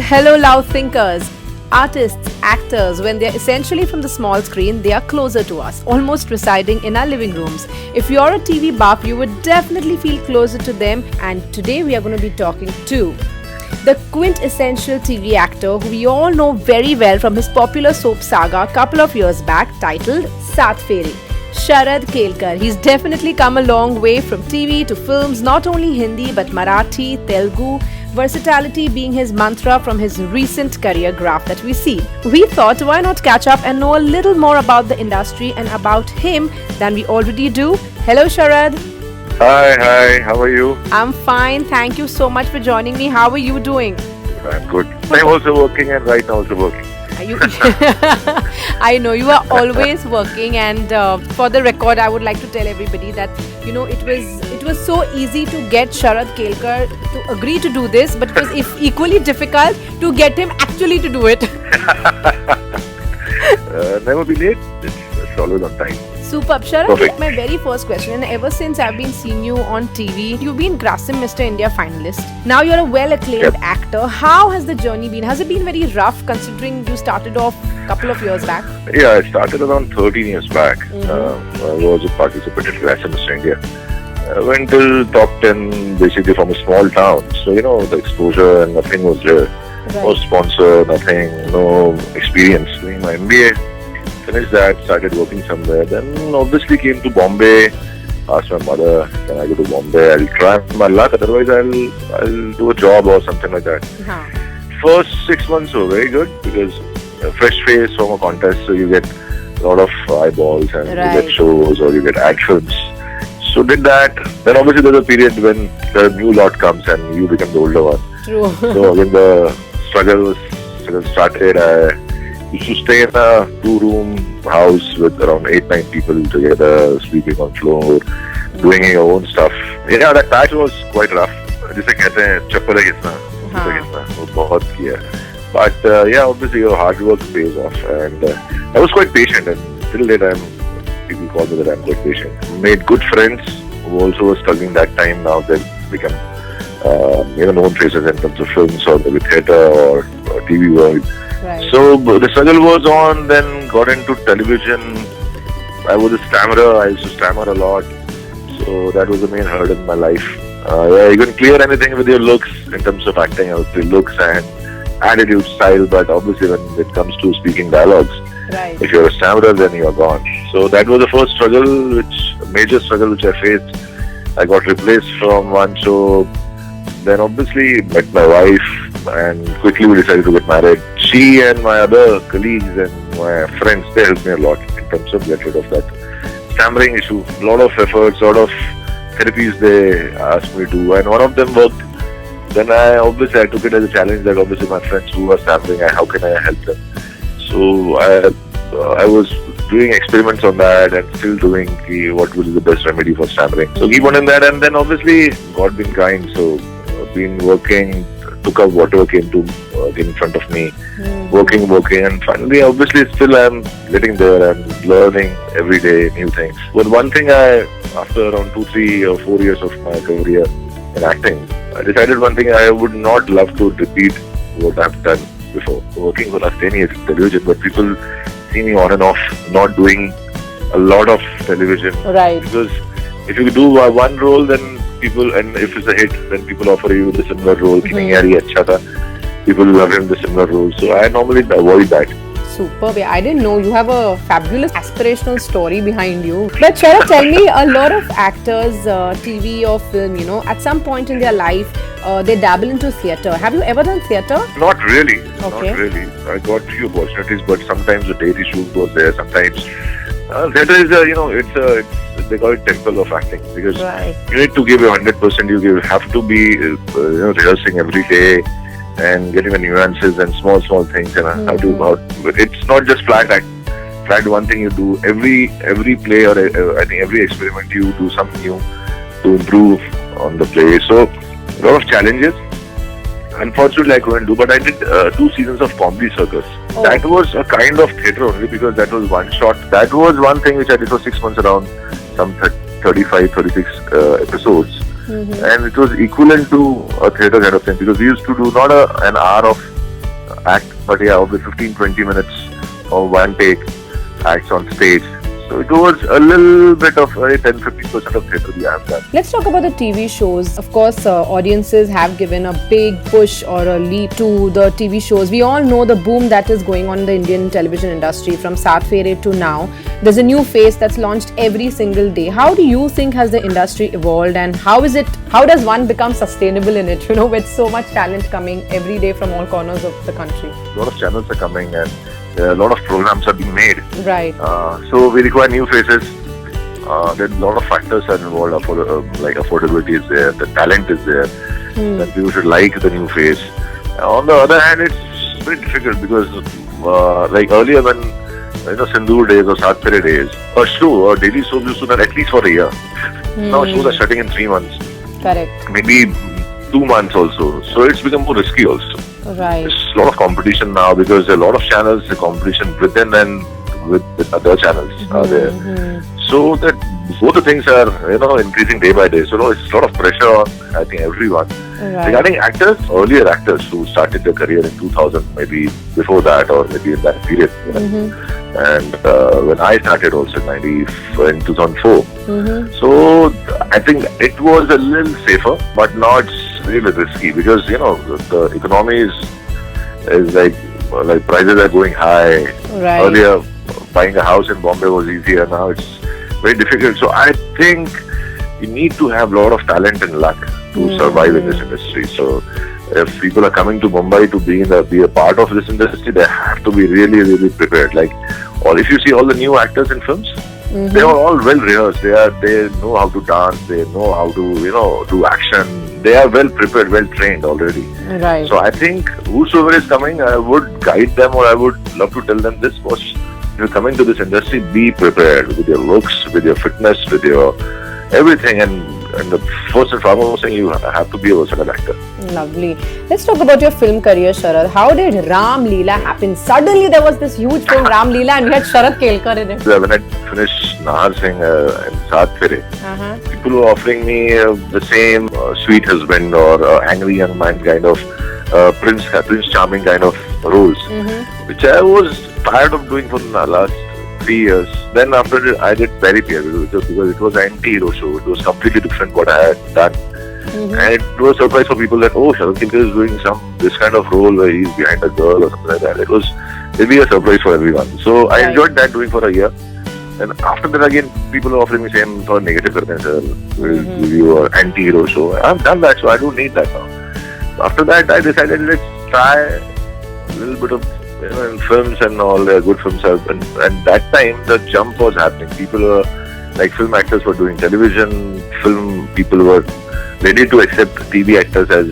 hello loud thinkers. Artists, actors, when they're essentially from the small screen, they are closer to us, almost residing in our living rooms. If you're a TV buff, you would definitely feel closer to them, and today we are going to be talking to the quintessential TV actor who we all know very well from his popular soap saga a couple of years back titled Saath Feri. Sharad Kelkar. He's definitely come a long way from TV to films, not only Hindi but Marathi, Telugu, versatility being his mantra from his recent career graph that we see. We thought why not catch up and know a little more about the industry and about him than we already do. Hello Sharad. Hi, how are you? I'm fine. Thank you so much for joining me. How are you doing? I'm good. I'm also working and right now also working. I know you are always working, and for the record I would like to tell everybody that it was so easy to get Sharad Kelkar to agree to do this, but it was equally difficult to get him actually to do it. Never be late. It's always on time. Superb. Sharad, Perfect. my very first question, and ever since I've been seeing you on TV, you've been Grasim Mr. India finalist. Now you're a well-acclaimed actor. How has the journey been? Has it been very rough considering you started off a couple of years back? Yeah, I started around 13 years back. I was a participant in Grasim Mr. India. I went till top 10 basically from a small town. So, the exposure and nothing was there. Right. No sponsor, nothing, no experience. Doing my MBA. Finished that, started working somewhere. Then obviously came to Bombay. Asked my mother, can I go to Bombay? I'll try my luck. Otherwise, I'll do a job or something like that. First 6 months were very good because a fresh face from a contest, so you get a lot of eyeballs and you get shows or you get ad films. So did that. Then obviously there's a period when the new lot comes and you become the older one. True. So when the struggle started, I used to stay in a 2-room house with around 8-9 people together, sleeping on floor, doing your own stuff. Yeah, that patch was quite rough. जिसे कहते हैं चप्पल घिसना, वो बहुत किया. But yeah, obviously your hard work pays off, and I was quite patient, and till date people call me that I'm quite patient. Made good friends who also were struggling that time. Now they've become known faces in terms of films or maybe theatre or TV world. Right. So the struggle was on, then got into television. I was a stammerer. I used to stammer a lot. So that was the main hurdle in my life. You can clear anything with your looks in terms of acting, with your looks and attitude, style. But obviously when it comes to speaking dialogues, if you're a stammerer, then you're gone. So that was the first struggle, major struggle which I faced. I got replaced from one show. Then obviously met my wife and quickly we decided to get married. She and my other colleagues and my friends, they helped me a lot in terms of getting rid of that stammering issue. A lot of efforts, a lot of therapies they asked me to do, and one of them worked. Then I took it as a challenge that obviously my friends who are stammering, how can I help them? So I was doing experiments on that and still doing what will be the best remedy for stammering. So keep on in that, and then obviously God been kind, so been working, took up whatever came in front of me, working, and finally obviously still I'm getting there and learning every day new things. But one thing after around 2, 3 or 4 years of my career in acting, I decided one thing, I would not love to repeat what I've done before. Working for last 10 years in television, but people see me on and off not doing a lot of television. Right. Because if you do one role, then people, and if it's a hit, then people offer you the similar role. People love him the similar role. So I normally avoid that. Superb. I didn't know you have a fabulous aspirational story behind you. But Sharad, tell me, a lot of actors, TV or film, at some point in their life, they dabble into theatre. Have you ever done theatre? Not really. Okay. Not really. I got few opportunities, but sometimes the date issue was there. Sometimes theatre is they call it temple of acting, because you need to give your 100%. You have to be rehearsing every day and getting the nuances and small things and how to. But it's not just flat one thing you do. Every play or I think every experiment you do something new to improve on the play. So a lot of challenges. Unfortunately, I couldn't do, but I did 2 seasons of Comedy Circus. That was a kind of theatre only because that was one shot. That was one thing which I did for 6 months, around some 35, 36 episodes. And it was equivalent to a theatre kind of thing, because we used to do not an hour of act, but yeah, over 15-20 minutes or one take acts on stage. So it was a little bit of 10-15% of theatre we have done. Let's talk about the TV shows. Of course, audiences have given a big push or a leap to the TV shows. We all know the boom that is going on in the Indian television industry from Saath Fere to now. There's a new face that's launched every single day. How do you think has the industry evolved, and how does one become sustainable in it, with so much talent coming every day from all corners of the country? A lot of channels are coming and a lot of programs are being made. Right. So we require new faces. There are a lot of factors are involved. Like affordability is there, the talent is there. That people should like the new face. On the other hand, it's very difficult because like earlier when Sindoor days or Saath Fere days, a daily soap used to run at least for a year. Now shows are shutting in 3 months. Correct. Maybe 2 months also. So it's become more risky also. Right. There's a lot of competition now because there are a lot of channels, the competition within and with other channels are there. So that both the things are, increasing day by day. So it's a lot of pressure on, I think, everyone. Right. Regarding actors, earlier actors who started their career in 2000, maybe before that or maybe in that period. And when I started also in 2004. So I think it was a little safer, but not really risky because, the economy is like prices are going high. Right. Earlier, buying a house in Bombay was easier. Now it's very difficult. So I think you need to have a lot of talent and luck to survive in this industry. So if people are coming to Mumbai to be a part of this industry, they have to be really, really prepared. Or if you see all the new actors in films, they are all well rehearsed. They know how to dance. They know how to do action. They are well prepared, well trained already. Right. So I think whosoever is coming, I would guide them, or I would love to tell them this was: if you're coming to this industry, be prepared with your looks, with your fitness, with your everything, and the first and foremost thing, you have to be a versatile actor. Lovely. Let's talk about your film career, Sharad. How did Ram Leela happen? Suddenly there was this huge film, Ram Leela, and we had Sharad Kelkar in it. When I finished Nahar Singh in Saath Fere, people were offering me the same sweet husband or angry young man kind of Prince Charming kind of roles, which I was tired of doing for the last 3 years. Then after it, I did Peri Peri because it was an anti-hero show. It was completely different what I had done. And it was a surprise for people that, Sharad Kelkar is doing this kind of role where he's behind a girl or something like that. It was really a surprise for everyone. So I enjoyed that doing for a year. And after that again, people are offering me same for negative karne, sir. We'll give you an anti-hero show. I've done that, so I don't need that now. After that, I decided let's try a little bit of in films and all. Good films have, and that time the jump was happening. People were film actors were doing television. Film people were ready to accept TV actors as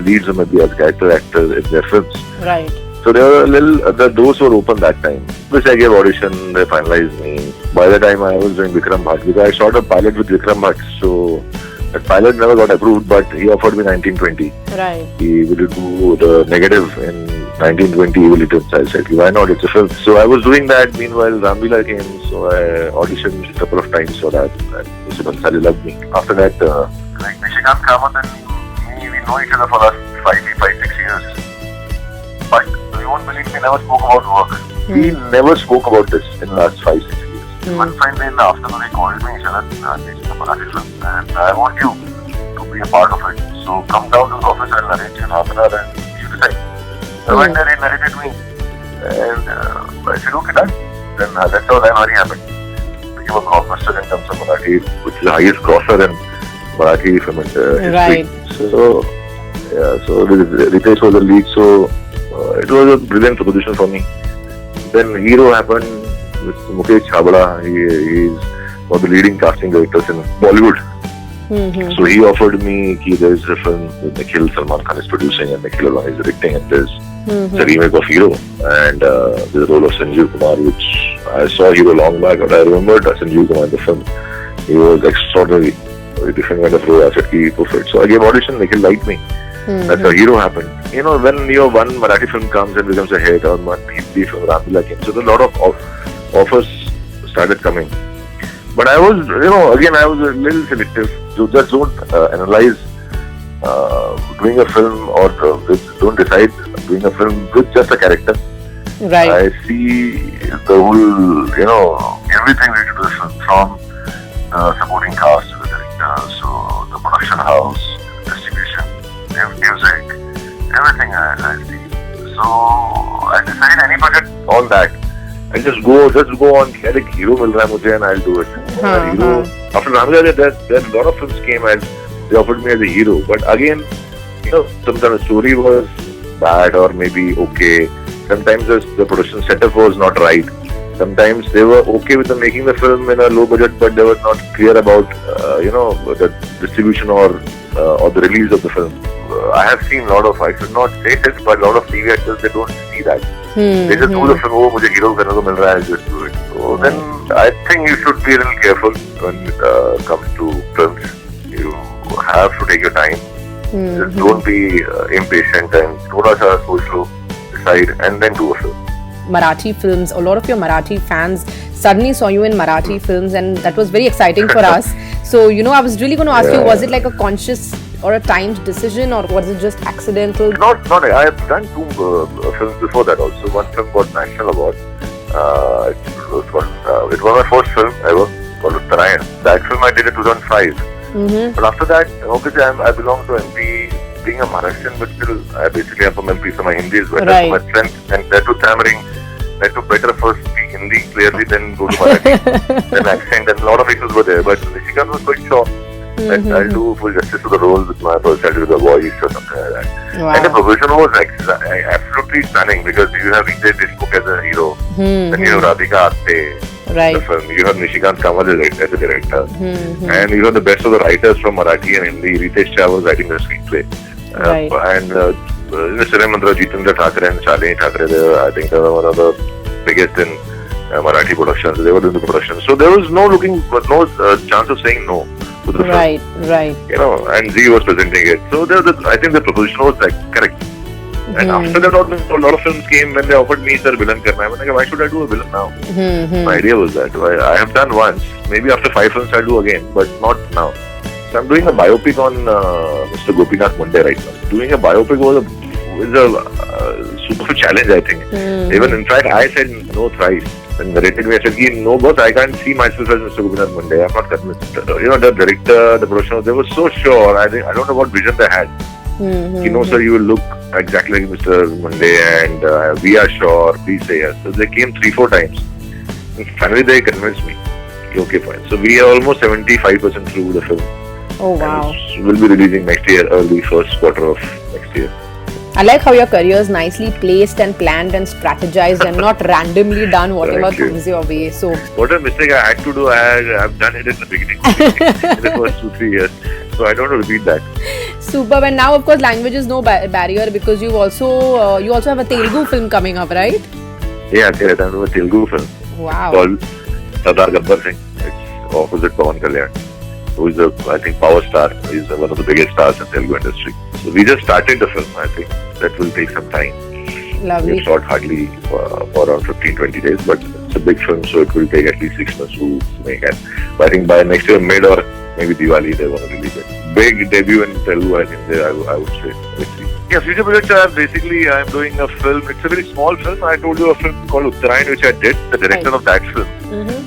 leads or maybe as character actors in their films. Right. So there were the doors were open that time. Which I gave audition, they finalized me. By the time I was doing Vikram Bhatt, because I shot a pilot with Vikram Bhatt, so that pilot never got approved, but he offered me 1920. Right. He will do the negative in 1920 Evil Returns. I said, why not? It's a film. So I was doing that. Meanwhile, Ram Leela came, so I auditioned a couple of times for that. And Mr. Bansali loved me. After that, like Nishikant Kamath and me, we know each other for the last 6 years. But you won't believe me, never spoke about work. We never spoke about this in the last 5-6 years. One fine day in the afternoon, he called me, Sharad, this is a Marathi film, and I want you to be a part of it. So come down to the office, I'll arrange you in half an hour and you decide. I went there, he narrated me, and I said, okay, done. Then that's how that happened. Became a blockbuster in terms of Marathi, which is the highest grosser in Marathi film history. Right. So, so Ritesh was the lead, so it was a brilliant proposition for me. Then Hero happened with Mukesh Chabra. He is one of the leading casting directors in Bollywood. So he offered me that there's a film with Nikhil, Salman Khan is producing and Nikhil Advani is directing, and there's a remake of Hero, and there's a role of Sanjeev Kumar, which I saw Hero long back, but I remembered Sanjeev Kumar in the film. He was extraordinary, very different kind of role. I said, go for it. So I gave audition, Nikhil liked me. That's how Hero happened. When your one Marathi film comes and becomes a hit, or one Hindi film, Ram Leela came, so a lot of offers started coming. But I was, again, I was a little selective. You just don't analyze doing a film or don't decide doing a film with just a character. Right. I see the whole, everything related to the film, from the supporting cast to the director, so the production house, distribution, music, everything I see. So I decide any budget on that. I just go on, get a hero mil raha hai mujhe and I'll do it. Hero. After Ramja, there a lot of films came and they offered me as a hero. But again, sometimes the story was bad or maybe okay. Sometimes the production setup was not right. Sometimes they were okay with making the film in a low budget, but they were not clear about the distribution or the release of the film. I have seen a lot of, I should not say this, but a lot of TV actors, they don't see that. They just do the film, oh, mujhe hero karne ko mil raha hai, I'll just do it. So then I think you should be a little careful when it comes to films. You have to take your time. Just don't be impatient and thoda sa slow, decide and then do a film. Marathi films, a lot of your Marathi fans suddenly saw you in Marathi films, and that was very exciting for us. So, I was really going to ask you, was it like a conscious or a timed decision, or was it just accidental? Not. I have done two films before that also. One film got National Award. It was my first film ever, called Uttarayan. That film I did in 2005. But after that, obviously I belong to MP, being a Maharashtrian, but still I basically am from MP, so my Hindi is better. Right. So my strength, and that to stammering, that to better first speak Hindi clearly than go to Marathi. Then accent, and a lot of issues were there. But Nishikant was quite sure that I'll do full justice to the role with my personality, with the voice or something like that. Wow. And the profession was absolutely stunning, because you have Vijay Deshmukh as a hero, then you have Radhika Apte. Right. The film. You have Nishikant Kamal as a director, and you have the best of the writers from Marathi and Hindi. Ritesh Shah was writing the screenplay, Right. and Mandra, Jitendra Thakre and Shalini Thakre, they were one of the biggest in Marathi productions. They were doing the production, so there was no chance of saying no to the film. Right. And Z was presenting it, so I think the proposition was correct. And after that, a lot of films came when they offered me, sir, villain karna hai. I was like, why should I do a villain now? My idea was that. I have done once. Maybe after 5 films I'll do again, but not now. So I'm doing a biopic on Mr. Gopinath Munde right now. Doing a biopic was a super challenge, I think. Even in fact, I said no thrice. When narrated me, I said, no boss, I can't see myself as Mr. Gopinath Munde. I'm not convinced. The director, the producer, they were so sure. I don't know what vision they had. No, sir, you will look exactly like Mr. Munde, and we are sure, please say yes. So they came 3-4 times. And finally, they convinced me. Okay, fine. So we are almost 75% through the film. Oh, wow. And we'll be releasing next year, early first quarter of next year. I like how your career is nicely placed and planned and strategized and not randomly done whatever comes your way. So, what a mistake I had to do, I've done it in the beginning, in the first 2-3 years. So I don't want to repeat that. superb. And now, of course, language is no barrier, because you also have a Telugu film coming up, right? Yeah, correct. I'm doing a Telugu film. Wow. Called Sardar Gabbar Singh. It's opposite Pawan Kalyan, who is I think power star. He's one of the biggest stars in Telugu industry. So we just started the film. I think that will take some time. Lovely. We've shot hardly for around 15-20 days, but it's a big film, so it will take at least 6 months to make it. But I think by next year, mid or maybe Diwali, they want to release it. Big debut in Telugu, I think, I would say. Let's see. Yeah, future projects are basically, I'm doing a film. It's a very small film. I told you a film called Uttarayan, which I did. The director of that film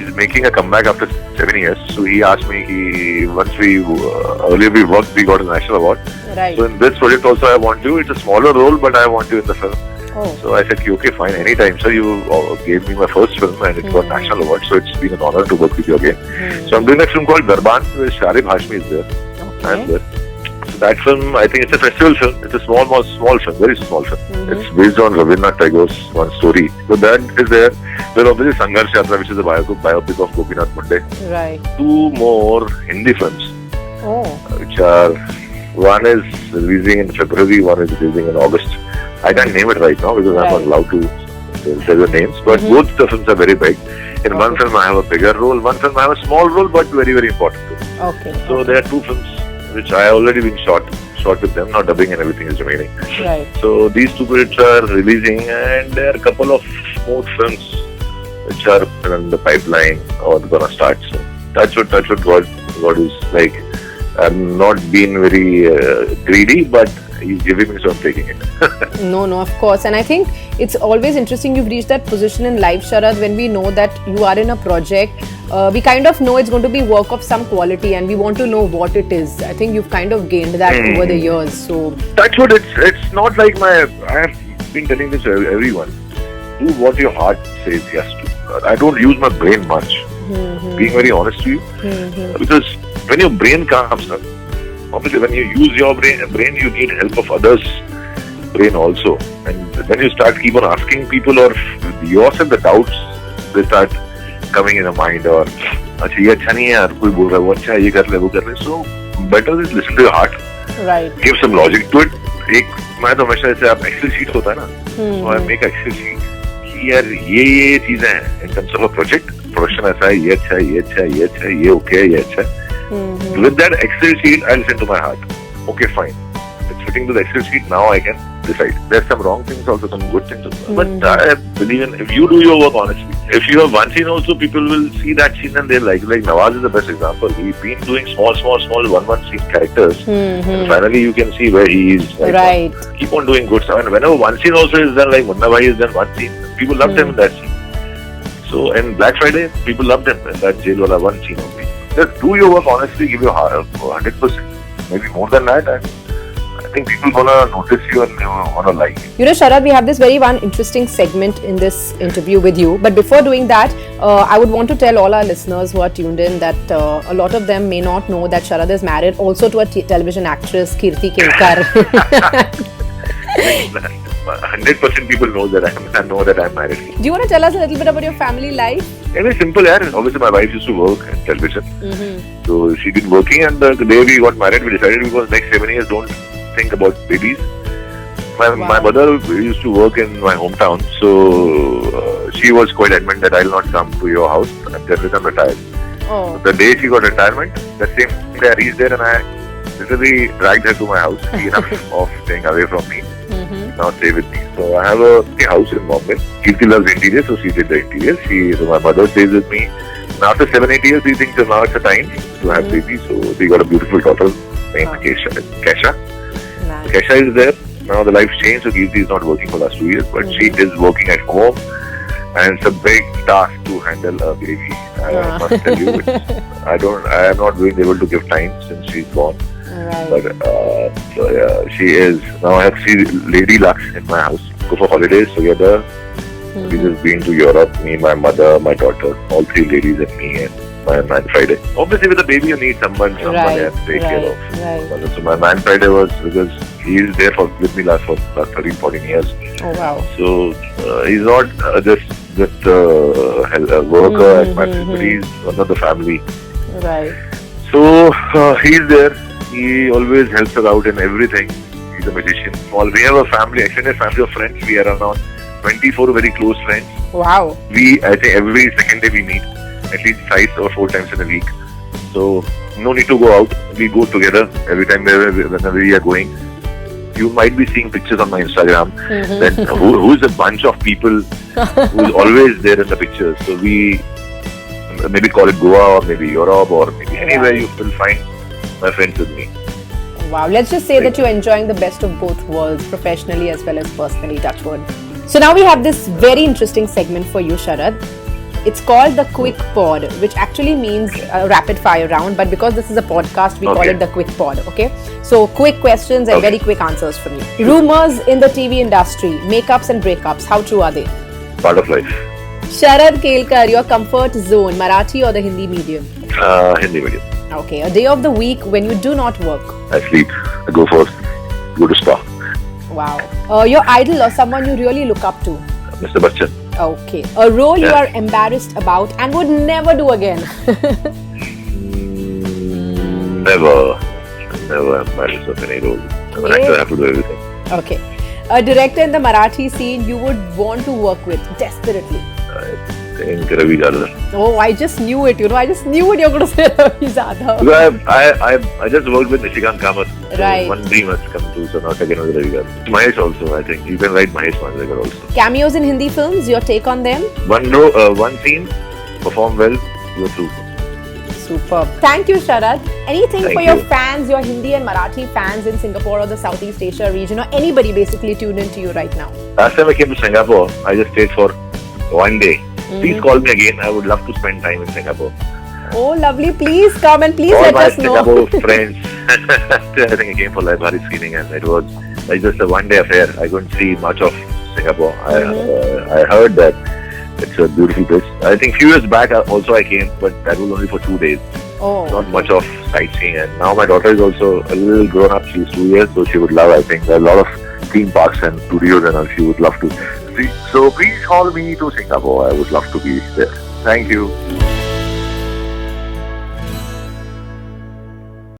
is making a comeback after 7 years. So he asked me, once earlier we worked, we got a national award. Right. So in this project also I want you. It's a smaller role, but I want you in the film. Oh. So I said, okay, fine, anytime. So you gave me my first film and it got national award. So it's been an honor to work with you again. So I'm doing a film called Darban, where Sharad Hashmi is there. Okay. I'm there. So that film, I think it's a festival film. It's a small film, very small film. It's based on Rabindranath Tagore's one story. So that is there. There's obviously Sangharsh Yatra, which is a biopic of Gopinath Munde. Right. 2 more Hindi films, Oh. which are, one is releasing in February, one is releasing in August. I can't name it right now because I'm not allowed to tell the names, but both the films are very big. In one film I have a bigger role, one film I have a small role, but very, very important role. Okay. So there are 2 films which I already been shot with them, now dubbing and everything is remaining. Right. So these 2 projects are releasing, and there are a couple of more films which are in the pipeline or gonna start. So touch wood, God is like, I'm not being very greedy, but he's giving me, so I'm taking it. No, of course. And I think it's always interesting you've reached that position in life, Sharad, when we know that you are in a project. We kind of know it's going to be work of some quality and we want to know what it is. I think you've kind of gained that over the years. So That's what it's not like I have been telling this to everyone. Do what your heart says yes to. I don't use my brain much. Being very honest to you. Because when your brain comes up, obviously when you use your brain, you need help of others' brain also. And when you start keep on asking people or yourself the doubts, they start coming in your mind or अच्छा ये अच्छा नहीं है यार कोई बोल रहा है वो अच्छा है ये कर ले वो कर ले. So better is listen to your heart. Right. Give some logic to it. एक मैं तो हमेशा जैसे आप एक्सेल शीट होता है ना, so I make Excel sheet कि यार ये चीजें हैं in terms of a project, production ऐसा है, ये अच्छा है, ये अच्छा है, ये अच्छा है, ये ओके है, ये अच्छा है. With that Excel sheet, I listen to my heart. Okay, fine. It's fitting to the Excel sheet. Now I can decide. There's some wrong things also, some good things also. But I believe in if you do your work honestly. If you have one scene also, people will see that scene and they'll like Nawaz is the best example. We've been doing small one scene characters, and finally you can see where he is. Right. Keep on doing good stuff. And whenever one scene also is done, like Munna Bhai is done one scene, people loved him in that scene. So in Black Friday, people loved him in that jail wala one scene only. Just do your work honestly, give your 100%, maybe more than that, and I think people gonna notice you and gonna like you. You know, Sharad, we have this very one interesting segment in this interview with you. But before doing that, I would want to tell all our listeners who are tuned in that a lot of them may not know that Sharad is married also to a television actress, Kelkar. 100% people know that I'm married. Do you want to tell us a little bit about your family life? Very simple, yaar. Obviously, my wife used to work in television. So she'd been working, and the day we got married, we decided because next 7 years don't think about babies. My mother used to work in my hometown, so she was quite adamant that I'll not come to your house until I'm retired. Oh. The day she got retirement, the same day I reached there and I literally dragged her to my house. Enough of staying away from me. Now stay with me. So I have a house in Bombay. Kirti loves interior, so she did the interior. So my mother stays with me. And after 7-8 years, we think now it's the time to have baby. So we got a beautiful daughter named Kesha. Nice. Kesha is there. Now the life's changed, so Kirti is not working for the last 2 years, but she is working at home. And it's a big task to handle a baby. I must tell you, I am not being able to give time since she's born. Right. But she is. Now I have 3 lady lucks in my house. Go for holidays together. We just been to Europe. Me, my mother, my daughter, all 3 ladies and me and my Man Friday. Obviously, with a baby, you need someone you have to take care of. Right. So my Man Friday was because he is there with me for 13-14 years. Oh wow. So he's not just a worker at my but he's one of the family. Right. So he's there. He always helps us out in everything. He's a magician. We have a family, extended family of friends. We are around 24 very close friends. Wow. I think every second day we meet, at least 5 or 4 times in a week. So no need to go out. We go together every time whenever we are going. You might be seeing pictures on my Instagram. That who's a bunch of people who's always there in the pictures. So we maybe call it Goa or maybe Europe or maybe anywhere you will find my friends with me. Wow, let's just say that you're enjoying the best of both worlds, professionally as well as personally, touch wood. So now we have this very interesting segment for you, Sharad. It's called the Quick Pod, which actually means a rapid fire round, but because this is a podcast, we call it the Quick Pod, okay? So quick questions and very quick answers from you. Rumors in the TV industry, makeups and breakups, how true are they? Part of life. Sharad Kelkar, your comfort zone, Marathi or the Hindi medium? Hindi medium. Okay, a day of the week when you do not work? I sleep. I go to spa. Wow. Your idol or someone you really look up to? Mr. Bachchan. Okay. A role you are embarrassed about and would never do again? Never embarrassed of any role. I'm an actor, I have to do everything. Okay. A director in the Marathi scene you would want to work with desperately? I think Ravi Jadhav. Oh, I just knew it. I just knew it. You're going to say Ravi Jadhav. Because I just worked with Nishikant Kamath. Right. So one dream has come true. So now again with Ravi Jadhav. Mahesh also, I think. You can write Mahesh Manjrekar also. Cameos in Hindi films, your take on them? One scene, perform well, you're through. Superb. Thank you, Sharad. Anything Thank for your you. fans, your Hindi and Marathi fans in Singapore or the Southeast Asia region, or anybody basically tuned into you right now? Last time I came to Singapore, I just stayed for 1 day. Please call me again. I would love to spend time in Singapore. Oh, lovely. Please come and please All let my us know. Singapore friends. I think I came for library screening, and it was like just a 1 day affair. I couldn't see much of Singapore. I heard that it's a beautiful place. I think few years back also I came, but that was only for 2 days. Oh. Not much of sightseeing. And now my daughter is also a little grown up. She's 2 years, so she would love. I think there are a lot of theme parks and studios, and all she would love to see. So please call me to Singapore. I would love to be there. Thank you.